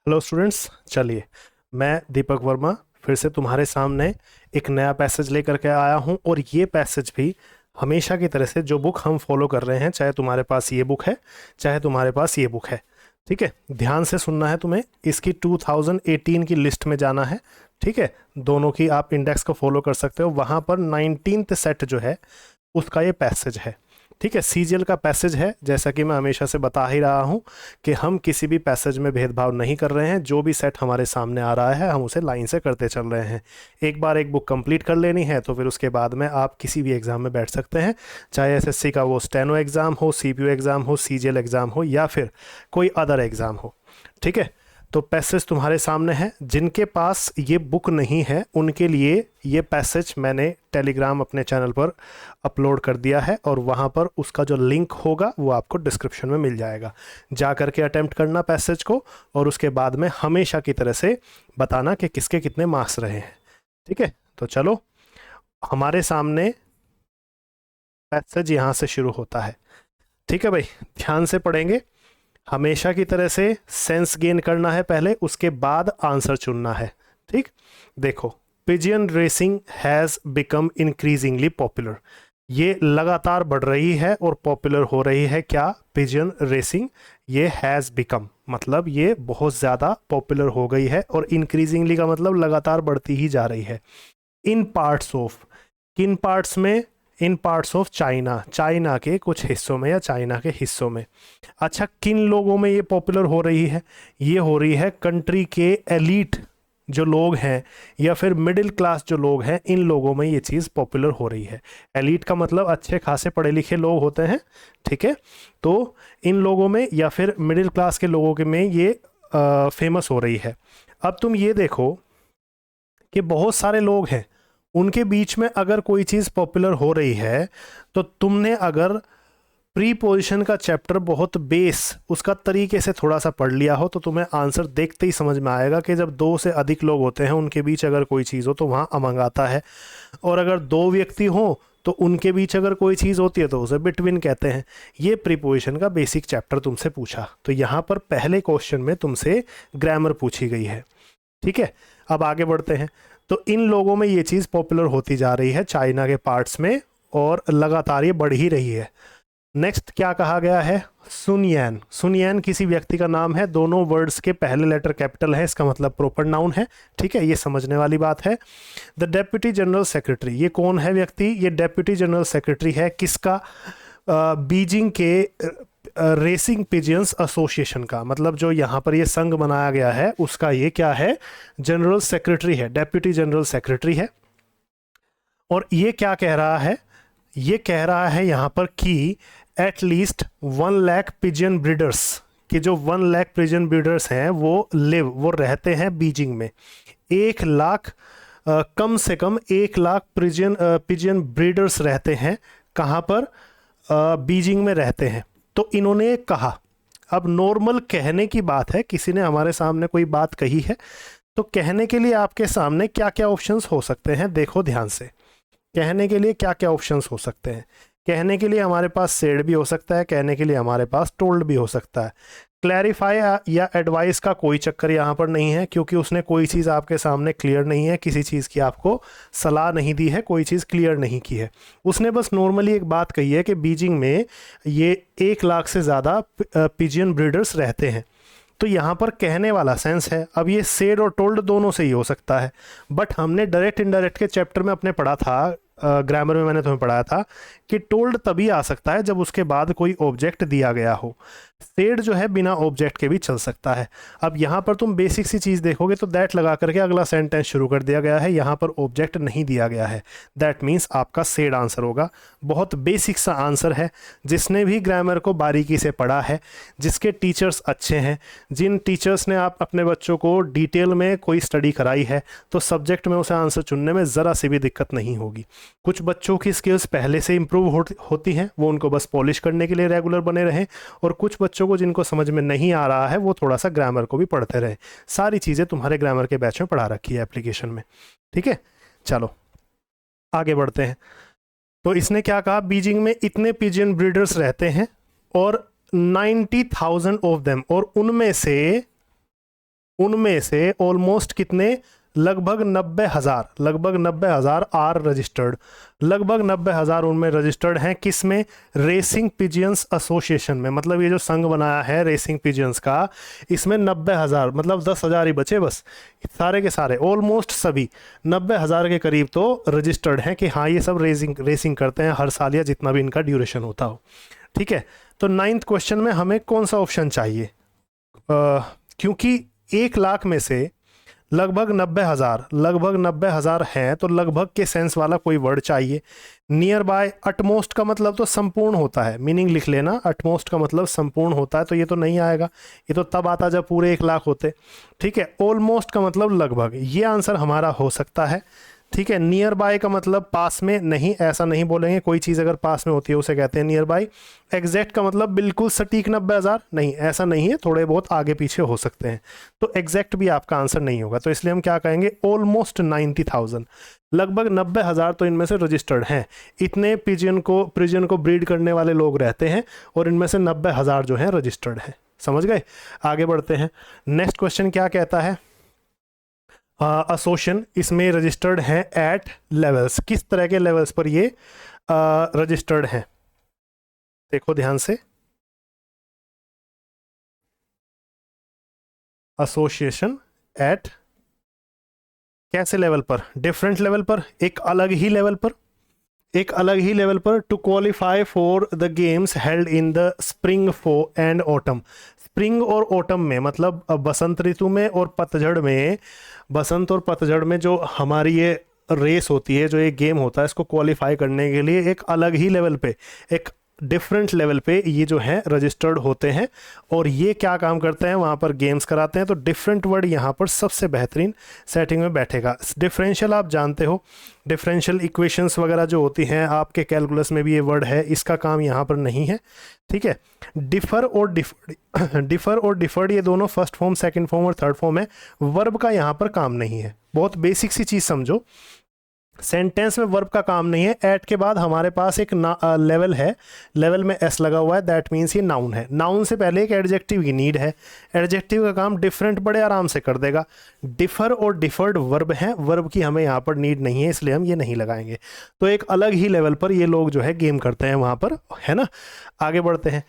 Hello students, चलिए मैं दीपक वर्मा फिर से तुम्हारे सामने एक नया पैसेज लेकर के आया हूँ। और ये पैसेज भी हमेशा की तरह से जो बुक हम फॉलो कर रहे हैं, चाहे तुम्हारे पास ये बुक है चाहे तुम्हारे पास ये बुक है, ठीक है। ध्यान से सुनना है तुम्हें। इसकी 2018 की लिस्ट में जाना है, ठीक है। दोनों की आप इंडेक्स को फॉलो कर सकते हो, वहाँ पर 19th सेट जो है उसका ये पैसेज है, ठीक है। सीजीएल का पैसेज है। जैसा कि मैं हमेशा से बता ही रहा हूँ कि हम किसी भी पैसेज में भेदभाव नहीं कर रहे हैं। जो भी सेट हमारे सामने आ रहा है हम उसे लाइन से करते चल रहे हैं। एक बार एक बुक कंप्लीट कर लेनी है तो फिर उसके बाद में आप किसी भी एग्ज़ाम में बैठ सकते हैं, चाहे एसएससी का वो स्टेनो एग्ज़ाम हो, सीपीयू एग्ज़ाम हो, सीजीएल एग्ज़ाम हो या फिर कोई अदर एग्ज़ाम हो, ठीक है। तो पैसेज तुम्हारे सामने है। जिनके पास ये बुक नहीं है उनके लिए ये पैसेज मैंने टेलीग्राम अपने चैनल पर अपलोड कर दिया है, और वहाँ पर उसका जो लिंक होगा वो आपको डिस्क्रिप्शन में मिल जाएगा। जा करके अटेम्प्ट करना पैसेज को, और उसके बाद में हमेशा की तरह से बताना कि किसके कितने मार्क्स रहे हैं, ठीक है। तो चलो, हमारे सामने पैसेज यहाँ से शुरू होता है, ठीक है भाई। ध्यान से पढ़ेंगे। हमेशा की तरह से सेंस गेन करना है पहले, उसके बाद आंसर चुनना है, ठीक। देखो, pigeon racing has become increasingly popular. ये लगातार बढ़ रही है और पॉपुलर हो रही है। क्या? Pigeon racing. ये हैज़ बिकम मतलब ये बहुत ज़्यादा पॉपुलर हो गई है, और इंक्रीजिंगली का मतलब लगातार बढ़ती ही जा रही है। इन पार्ट्स ऑफ, किन पार्ट्स में? इन पार्ट्स ऑफ चाइना, चाइना के कुछ हिस्सों में या चाइना के हिस्सों में। अच्छा, किन लोगों में ये पॉपुलर हो रही है? ये हो रही है कंट्री के एलीट जो लोग हैं या फिर मिडिल क्लास जो लोग हैं, इन लोगों में ये चीज़ पॉपुलर हो रही है। एलीट का मतलब अच्छे खासे पढ़े लिखे लोग होते हैं, ठीक है। तो इन लोगों में या फिर मिडिल क्लास के लोगों के में ये फेमस हो रही है। अब तुम ये देखो कि बहुत सारे लोग हैं, उनके बीच में अगर कोई चीज़ पॉपुलर हो रही है तो तुमने अगर प्री पोजिशन का चैप्टर बहुत बेस उसका तरीके से थोड़ा सा पढ़ लिया हो तो तुम्हें आंसर देखते ही समझ में आएगा कि जब दो से अधिक लोग होते हैं उनके बीच अगर कोई चीज़ हो तो वहाँ अमंग आता है, और अगर दो व्यक्ति हों तो उनके बीच अगर कोई चीज़ होती है तो उसे बिटवीन कहते हैं। ये प्रीपोजिशन का बेसिक चैप्टर तुमसे पूछा, तो यहाँ पर पहले क्वेश्चन में तुमसे ग्रामर पूछी गई है, ठीक है। अब आगे बढ़ते हैं। तो इन लोगों में ये चीज़ पॉपुलर होती जा रही है चाइना के पार्ट्स में, और लगातार ये बढ़ ही रही है। नेक्स्ट क्या कहा गया है? सुनयैन। सुनयैन किसी व्यक्ति का नाम है, दोनों वर्ड्स के पहले लेटर कैपिटल है, इसका मतलब प्रॉपर नाउन है, ठीक है। ये समझने वाली बात है। द डेप्यूटी जनरल सेक्रेटरी, ये कौन है व्यक्ति? ये डेप्यूटी जनरल सेक्रेटरी है किसका? बीजिंग के रेसिंग पिजियंस एसोसिएशन का, मतलब जो यहाँ पर ये संघ बनाया गया है उसका ये क्या है? जनरल सेक्रेटरी है, डेप्यूटी जनरल सेक्रेटरी है। और ये क्या कह रहा है? ये कह रहा है यहाँ पर कि एटलीस्ट 1 लाख पिजियन ब्रीडर्स, कि जो 1 लाख पिजियन ब्रीडर्स हैं वो रहते हैं बीजिंग में। 1 लाख कम से कम 1 लाख पिजियन ब्रीडर्स रहते हैं। कहाँ पर? बीजिंग में रहते हैं। तो इन्होंने कहा, अब नॉर्मल कहने की बात है, किसी ने हमारे सामने कोई बात कही है तो कहने के लिए आपके सामने क्या क्या ऑप्शंस हो सकते हैं, देखो ध्यान से। कहने के लिए क्या क्या ऑप्शंस हो सकते हैं? कहने के लिए हमारे पास सेड भी हो सकता है, कहने के लिए हमारे पास टोल्ड भी हो सकता है। क्लैरिफाई या एडवाइस का कोई चक्कर यहाँ पर नहीं है, क्योंकि उसने कोई चीज़ आपके सामने क्लियर नहीं है, किसी चीज़ की आपको सलाह नहीं दी है, कोई चीज़ क्लियर नहीं की है। उसने बस नॉर्मली एक बात कही है कि बीजिंग में ये 1 लाख से ज़्यादा पिजियन ब्रीडर्स रहते हैं। तो यहाँ पर कहने वाला सेंस है। अब ये सेड और टोल्ड दोनों से ही हो सकता है, बट हमने डायरेक्ट इनडायरेक्ट के चैप्टर में अपने पढ़ा था, ग्रामर में मैंने तुम्हें पढ़ाया था कि टोल्ड तभी आ सकता है जब उसके बाद कोई ऑब्जेक्ट दिया गया हो। सेड जो है बिना ऑब्जेक्ट के भी चल सकता है। अब यहाँ पर तुम बेसिक सी चीज़ देखोगे तो दैट लगा करके अगला सेंटेंस शुरू कर दिया गया है, यहाँ पर ऑब्जेक्ट नहीं दिया गया है। दैट मीन्स आपका सेड आंसर होगा। बहुत बेसिक सा आंसर है। जिसने भी ग्रामर को बारीकी से पढ़ा है, जिसके टीचर्स अच्छे हैं, जिन टीचर्स ने आप अपने बच्चों को डिटेल में कोई स्टडी कराई है, तो सब्जेक्ट में उसे आंसर चुनने में ज़रा सी भी दिक्कत नहीं होगी। कुछ बच्चों की स्किल्स पहले से इंप्रूव होती हैं, वो उनको बस पॉलिश करने के लिए रेगुलर बने रहें, और कुछ बच्चों को जिनको समझ में नहीं आ रहा है वो थोड़ा सा ग्रामर को भी पढ़ते रहें। सारी चीज़ें तुम्हारे ग्रामर के बैच में पढ़ा रखी है एप्लीकेशन में, ठीक है। चलो आगे बढ़ते हैं। तो इसने क्या कहा? बीजिंग में इतने पिजियन ब्रीडर्स रहते हैं और 90,000 ऑफ देम, और उनमें से उनमें से ऑलमोस्ट कितने, लगभग 90,000 आर रजिस्टर्ड, लगभग 90,000 उनमें रजिस्टर्ड हैं। किस में, रेसिंग पिजियंस एसोसिएशन में। मतलब ये जो संघ बनाया है रेसिंग पिजियंस का, इसमें 90,000 मतलब 10,000 ही बचे बस। सारे के सारे ऑलमोस्ट सभी 90,000 के करीब तो रजिस्टर्ड हैं कि हाँ ये सब रेसिंग करते हैं हर साल या जितना भी इनका ड्यूरेशन होता हो। ठीक है, तो 9th क्वेश्चन में हमें कौन सा ऑप्शन चाहिए, क्योंकि 1 लाख में से लगभग 90,000 हैं, तो लगभग के सेंस वाला कोई वर्ड चाहिए। नियर बाय, अटमोस्ट का मतलब तो संपूर्ण होता है, मीनिंग लिख लेना, अटमोस्ट का मतलब संपूर्ण होता है, तो ये तो नहीं आएगा, ये तो तब आता जब पूरे 1 लाख होते। ठीक है, ऑलमोस्ट का मतलब लगभग, ये आंसर हमारा हो सकता है। ठीक है, नियर बाय का मतलब पास में, नहीं ऐसा नहीं बोलेंगे, कोई चीज़ अगर पास में होती है उसे कहते हैं नियर बाय। एग्जैक्ट का मतलब बिल्कुल सटीक 90,000, नहीं ऐसा नहीं है, थोड़े बहुत आगे पीछे हो सकते हैं, तो एग्जैक्ट भी आपका आंसर नहीं होगा। तो इसलिए हम क्या कहेंगे, ऑलमोस्ट 90,000, लगभग 90,000 तो इनमें से रजिस्टर्ड हैं। इतने पिजियन को ब्रीड करने वाले लोग रहते हैं और इनमें से 90,000 जो हैं रजिस्टर्ड हैं। समझ गए, आगे बढ़ते हैं। नेक्स्ट क्वेश्चन क्या कहता है, एसोसिएशन इसमें रजिस्टर्ड हैं एट लेवल्स, किस तरह के लेवल्स पर ये रजिस्टर्ड हैं, देखो ध्यान से। एसोसिएशन एट कैसे लेवल पर, डिफरेंट लेवल पर, एक अलग ही लेवल पर, एक अलग ही लेवल पर। To qualify for the games held in the spring and autumn, spring और ऑटम में मतलब बसंत ऋतु में और पतझड़ में, बसंत और पतझड़ में जो हमारी ये रेस होती है, जो ये गेम होता है, इसको क्वालिफाई करने के लिए एक अलग ही लेवल पे, एक डिफरेंट लेवल पे ये जो है रजिस्टर्ड होते हैं। और ये क्या काम करते हैं, वहाँ पर गेम्स कराते हैं। तो डिफरेंट वर्ड यहाँ पर सबसे बेहतरीन सेटिंग में बैठेगा। डिफरेंशियल आप जानते हो, डिफरेंशियल इक्वेशंस वगैरह जो होती हैं आपके कैलकुलस में भी ये वर्ड है, इसका काम यहाँ पर नहीं है। ठीक है, डिफर और डिफर्ड ये दोनों फर्स्ट फॉर्म, सेकंड फॉर्म और थर्ड फॉर्म है। वर्ब का यहाँ पर काम नहीं है, बहुत बेसिक सी चीज़ समझो, सेंटेंस में वर्ब का काम नहीं है। एट के बाद हमारे पास एक लेवल है, लेवल में एस लगा हुआ है, दैट मीन्स ये नाउन है। नाउन से पहले एक एडजेक्टिव की नीड है, एडजेक्टिव का काम डिफरेंट बड़े आराम से कर देगा। डिफर और डिफर्ड वर्ब हैं, वर्ब की हमें यहाँ पर नीड नहीं है, इसलिए हम ये नहीं लगाएंगे। तो एक अलग ही लेवल पर ये लोग जो है गेम करते हैं वहाँ पर, है ना। आगे बढ़ते हैं।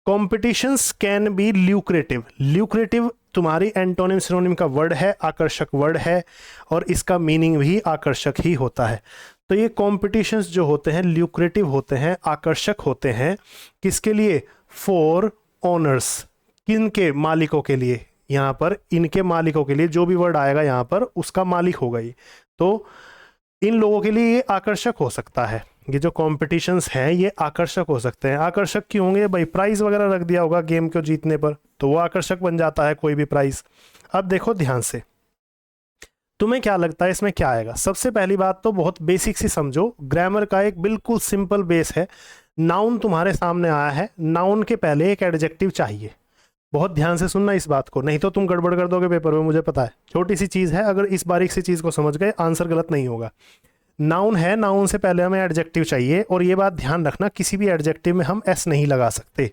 Competitions can be lucrative, lucrative तुम्हारी एंटोनिम सिनोनिम का वर्ड है, आकर्षक वर्ड है, और इसका मीनिंग भी आकर्षक ही होता है। तो ये कॉम्पिटिशन्स जो होते हैं ल्यूक्रेटिव होते हैं, आकर्षक होते हैं, किसके लिए, फॉर ओनर्स, किन के, मालिकों के लिए। यहाँ पर इनके मालिकों के लिए, जो भी वर्ड आएगा यहाँ पर उसका मालिक होगा ये, तो इन लोगों के लिए ये आकर्षक हो सकता है। ये जो कॉम्पिटिशन्स हैं ये आकर्षक हो सकते हैं। आकर्षक क्यों होंगे भाई, प्राइज वगैरह रख दिया होगा गेम को जीतने पर, तो वो आकर्षक बन जाता है कोई भी प्राइज। अब देखो ध्यान से, तुम्हें क्या लगता है इसमें क्या आएगा। सबसे पहली बात तो बहुत बेसिक सी समझो, ग्रामर का एक बिल्कुल सिंपल बेस है। नाउन तुम्हारे सामने आया है, नाउन के पहले एक एडजेक्टिव चाहिए। बहुत ध्यान से सुनना इस बात को, नहीं तो तुम गड़बड़ कर दोगे पेपर में, मुझे पता है। छोटी सी चीज़ है, अगर इस बारीक सी चीज़ को समझ गए आंसर गलत नहीं होगा। नाउन है, नाउन से पहले हमें एडजेक्टिव चाहिए, और ये बात ध्यान रखना, किसी भी एडजेक्टिव में हम एस नहीं लगा सकते,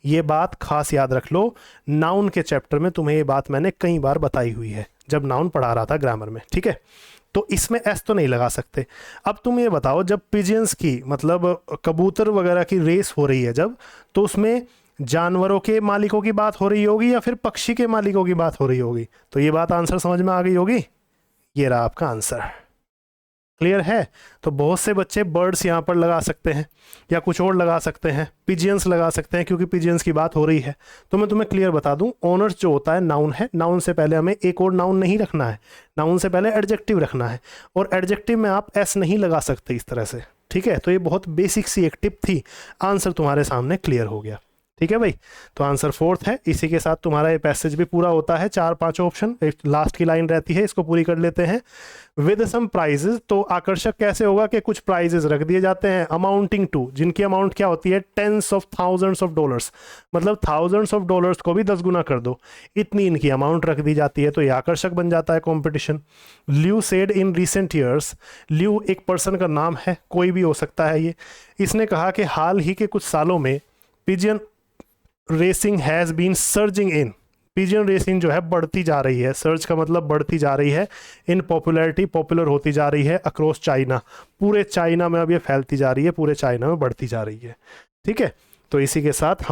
ये बात खास याद रख लो। नाउन के चैप्टर में तुम्हें ये बात मैंने कई बार बताई हुई है, जब नाउन पढ़ा रहा था ग्रामर में। ठीक है, तो इसमें एस तो नहीं लगा सकते। अब तुम ये बताओ, जब पिजियंस की मतलब कबूतर वगैरह की रेस हो रही है जब, तो उसमें जानवरों के मालिकों की बात हो रही होगी या फिर पक्षी के मालिकों की बात हो रही होगी। तो ये बात आंसर समझ में आ गई होगी, ये रहा आपका आंसर। क्लियर है। तो बहुत से बच्चे बर्ड्स यहाँ पर लगा सकते हैं या कुछ और लगा सकते हैं, पिजियंस लगा सकते हैं, क्योंकि पिजियंस की बात हो रही है। तो मैं तुम्हें क्लियर बता दूं, ओनर्स जो होता है नाउन है, नाउन से पहले हमें एक और नाउन नहीं रखना है, नाउन से पहले एडजेक्टिव रखना है, और एडजेक्टिव में आप एस नहीं लगा सकते इस तरह से। ठीक है, तो ये बहुत बेसिक सी एक टिप थी, आंसर तुम्हारे सामने क्लियर हो गया। ठीक है भाई, तो आंसर 4th है। इसी के साथ तुम्हारा ये पैसेज भी पूरा होता है। 4-5 ऑप्शन, एक लास्ट की लाइन रहती है, इसको पूरी कर लेते हैं। विद सम प्राइजेस, तो आकर्षक कैसे होगा कि कुछ प्राइजेस रख दिए जाते हैं, अमाउंटिंग टू, जिनकी अमाउंट क्या होती है, tens of thousands of dollars, मतलब थाउजेंड्स ऑफ डॉलर्स को भी 10 गुना कर दो, इतनी इनकी अमाउंट रख दी जाती है, तो ये आकर्षक बन जाता है competition. Liu said in recent years, Liu एक पर्सन का नाम है, कोई भी हो सकता है ये, इसने कहा कि हाल ही के कुछ सालों में pigeon racing has been surging in, pigeon racing जो है बढ़ती जा रही है, सर्च का मतलब बढ़ती जा रही है, इन पॉपुलैरिटी पॉपुलर होती जा रही है अक्रॉस चाइना, पूरे चाइना में अब ये फैलती जा रही है, पूरे चाइना में बढ़ती जा रही है। ठीक है, तो इसी के साथ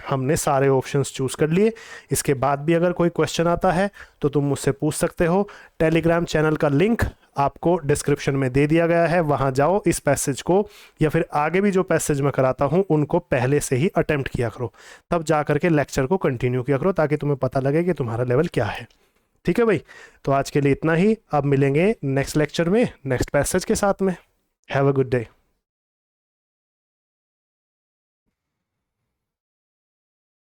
हमने सारे ऑप्शंस चूज़ कर लिए। इसके बाद भी अगर कोई क्वेश्चन आता है तो तुम मुझसे पूछ सकते हो। टेलीग्राम चैनल का लिंक आपको डिस्क्रिप्शन में दे दिया गया है, वहाँ जाओ, इस पैसेज को या फिर आगे भी जो पैसेज मैं कराता हूँ उनको पहले से ही अटेम्प्ट किया करो, तब जा करके लेक्चर को कंटिन्यू किया करो, ताकि तुम्हें पता लगे कि तुम्हारा लेवल क्या है। ठीक है भाई, तो आज के लिए इतना ही। अब मिलेंगे नेक्स्ट लेक्चर में नेक्स्ट पैसेज के साथ में। Have a good day.